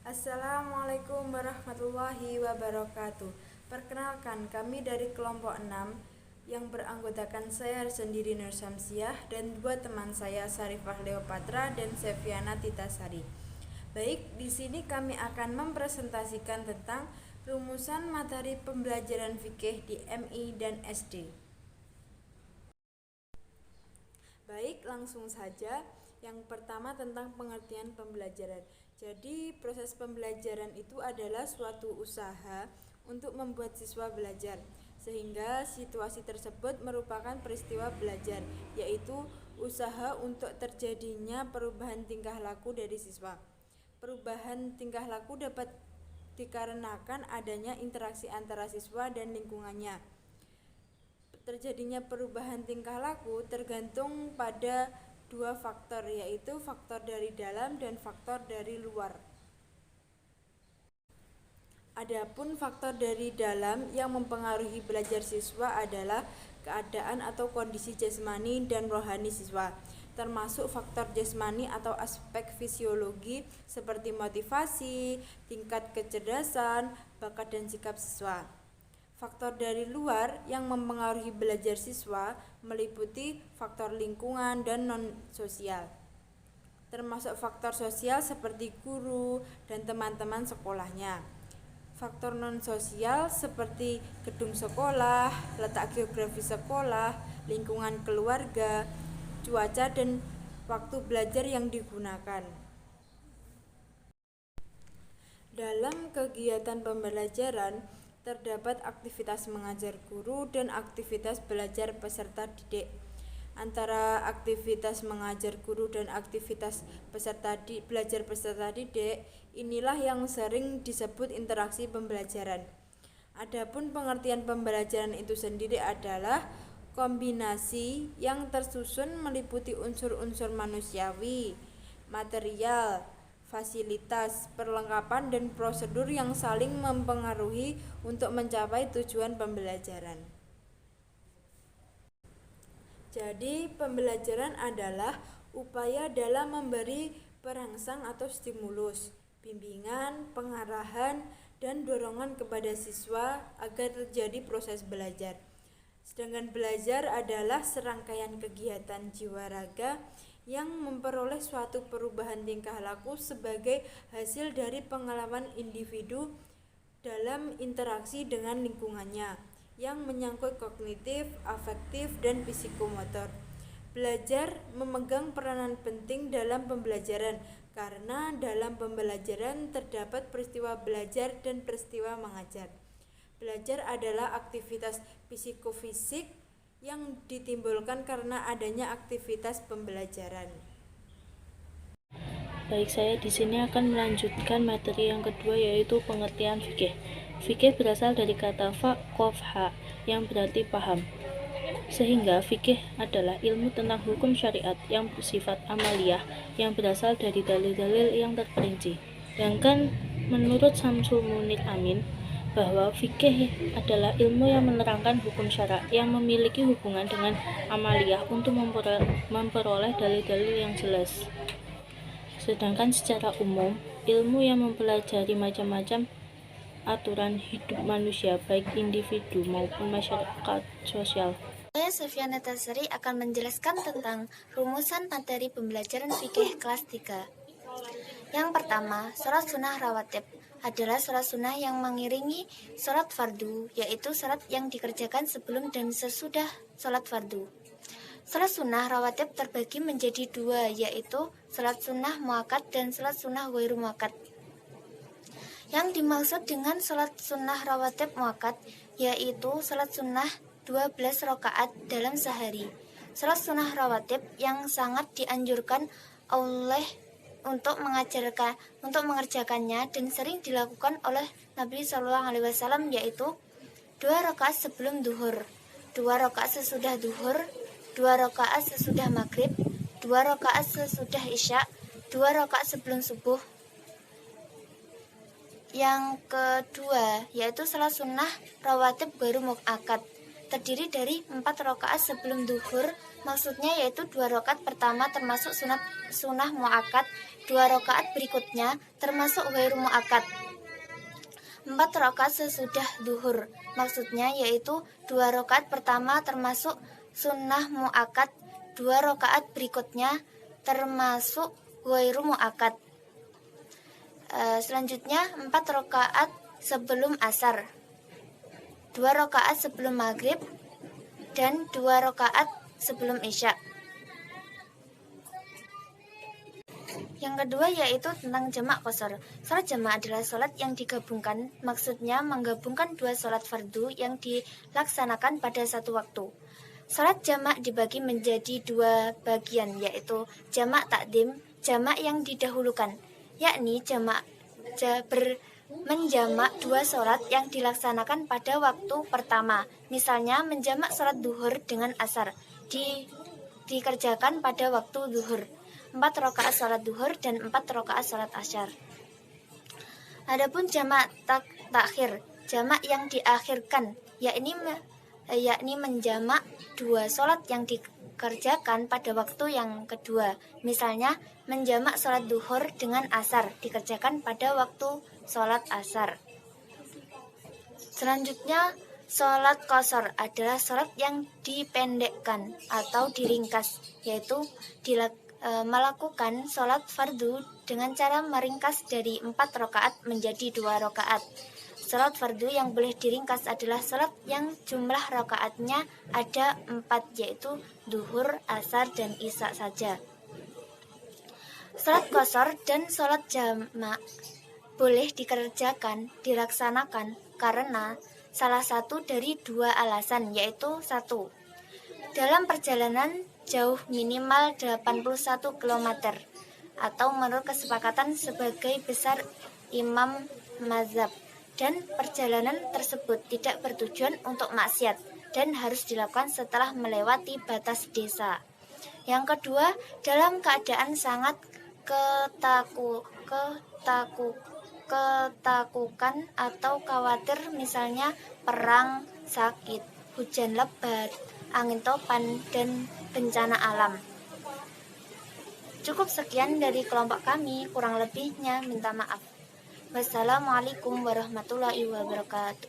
Assalamualaikum warahmatullahi wabarakatuh. Perkenalkan, kami dari kelompok 6 yang beranggotakan saya sendiri Nur Syamsiah dan dua teman saya Sarifah Leopatra dan Seviana Titasari. Baik, di sini kami akan mempresentasikan tentang rumusan materi pembelajaran fikih di MI dan SD. Baik, langsung saja. Yang pertama tentang pengertian pembelajaran. Jadi, proses pembelajaran itu adalah suatu usaha untuk membuat siswa belajar, sehingga situasi tersebut merupakan peristiwa belajar, yaitu usaha untuk terjadinya perubahan tingkah laku dari siswa. Perubahan tingkah laku dapat dikarenakan adanya interaksi antara siswa dan lingkungannya. Terjadinya perubahan tingkah laku tergantung pada dua faktor, yaitu faktor dari dalam dan faktor dari luar. Adapun faktor dari dalam yang mempengaruhi belajar siswa adalah keadaan atau kondisi jasmani dan rohani siswa, termasuk faktor jasmani atau aspek fisiologi seperti motivasi, tingkat kecerdasan, bakat dan sikap siswa. Faktor dari luar yang mempengaruhi belajar siswa meliputi faktor lingkungan dan non-sosial, termasuk faktor sosial seperti guru dan teman-teman sekolahnya. Faktor non-sosial seperti gedung sekolah, letak geografis sekolah, lingkungan keluarga, cuaca, dan waktu belajar yang digunakan. Dalam kegiatan pembelajaran, terdapat aktivitas mengajar guru dan aktivitas belajar peserta didik. Antara aktivitas mengajar guru dan aktivitas belajar peserta didik, inilah yang sering disebut interaksi pembelajaran. Adapun pengertian pembelajaran itu sendiri adalah kombinasi yang tersusun meliputi unsur-unsur manusiawi, material, fasilitas, perlengkapan, dan prosedur yang saling mempengaruhi untuk mencapai tujuan pembelajaran. Jadi, pembelajaran adalah upaya dalam memberi perangsang atau stimulus, bimbingan, pengarahan, dan dorongan kepada siswa agar terjadi proses belajar. Sedangkan belajar adalah serangkaian kegiatan jiwa raga yang memperoleh suatu perubahan tingkah laku sebagai hasil dari pengalaman individu dalam interaksi dengan lingkungannya yang menyangkut kognitif, afektif, dan psikomotor. Belajar memegang peranan penting dalam pembelajaran karena dalam pembelajaran terdapat peristiwa belajar dan peristiwa mengajar. Belajar adalah aktivitas psikofisik yang ditimbulkan karena adanya aktivitas pembelajaran. Baik, saya di sini akan melanjutkan materi yang kedua, yaitu pengertian fikih. Fikih berasal dari kata faqaha yang berarti paham. Sehingga fikih adalah ilmu tentang hukum syariat yang bersifat amaliyah yang berasal dari dalil-dalil yang terperinci. Sedangkan menurut Syamsul Munir Amin, bahwa fikih adalah ilmu yang menerangkan hukum syara yang memiliki hubungan dengan amaliyah untuk memperoleh dalil-dalil yang jelas. Sedangkan secara umum, ilmu yang mempelajari macam-macam aturan hidup manusia, baik individu maupun masyarakat sosial. Saya Seviana Titasari akan menjelaskan tentang rumusan materi pembelajaran fikih kelas 3. Yang pertama, sholat sunnah rawatib adalah sholat sunnah yang mengiringi sholat fardu, yaitu sholat yang dikerjakan sebelum dan sesudah sholat fardu. Sholat sunnah rawatib terbagi menjadi dua, yaitu sholat sunnah muakkad dan sholat sunnah ghairu muakkad. Yang dimaksud dengan sholat sunnah rawatib muakkad yaitu sholat sunnah 12 rakaat dalam sehari. Sholat sunnah rawatib yang sangat dianjurkan oleh untuk mengerjakannya dan sering dilakukan oleh Nabi SAW, yaitu 2 rakaat sebelum duhur, 2 rakaat sesudah duhur, 2 rakaat sesudah maghrib, 2 rakaat sesudah isya, 2 rakaat sebelum subuh. Yang kedua yaitu sholat sunnah rawatib ghairu muakkad, terdiri dari 4 rakaat sebelum duhur, Maksudnya yaitu 2 rakaat pertama termasuk sunnah muakkad, 2 rakaat berikutnya termasuk ghairu muakkad. 4 rakaat sesudah duhur. Maksudnya yaitu 2 rakaat pertama termasuk sunnah muakkad, 2 rakaat berikutnya termasuk ghairu muakkad. Selanjutnya 4 rakaat sebelum asar, 2 rakaat sebelum maghrib, dan 2 rakaat sebelum isya. Yang kedua yaitu tentang jamak qashar. Salat jamak adalah salat yang digabungkan, maksudnya menggabungkan 2 salat fardu yang dilaksanakan pada satu waktu. Salat jamak dibagi menjadi 2 bagian, yaitu jamak takdim, jamak yang didahulukan, yakni menjamak 2 salat yang dilaksanakan pada waktu pertama. Misalnya menjamak salat duhur dengan asar dikerjakan pada waktu duhur, 4 rakaat salat duhur dan 4 rakaat salat asyar. Adapun jamak takhir, jamak yang diakhirkan, yakni menjamak 2 salat yang dikerjakan pada waktu yang kedua. Misalnya menjamak salat duhur dengan asar dikerjakan pada waktu salat asar. Selanjutnya, salat qashar adalah salat yang dipendekkan atau diringkas, yaitu melakukan salat fardu dengan cara meringkas dari 4 rakaat menjadi 2 rakaat. Salat fardu yang boleh diringkas adalah salat yang jumlah rakaatnya ada 4, yaitu duhur, asar, dan isya saja. Salat qashar dan salat jamak boleh dilaksanakan karena salah satu dari 2 alasan, yaitu 1. Dalam perjalanan jauh minimal 81 km atau menurut kesepakatan sebagai besar imam mazhab, dan perjalanan tersebut tidak bertujuan untuk maksiat dan harus dilakukan setelah melewati batas desa. Yang kedua, dalam keadaan sangat ketakutan atau khawatir, misalnya perang, sakit, hujan lebat, angin topan, dan bencana alam. Cukup sekian dari kelompok kami, kurang lebihnya minta maaf. Wassalamualaikum warahmatullahi wabarakatuh.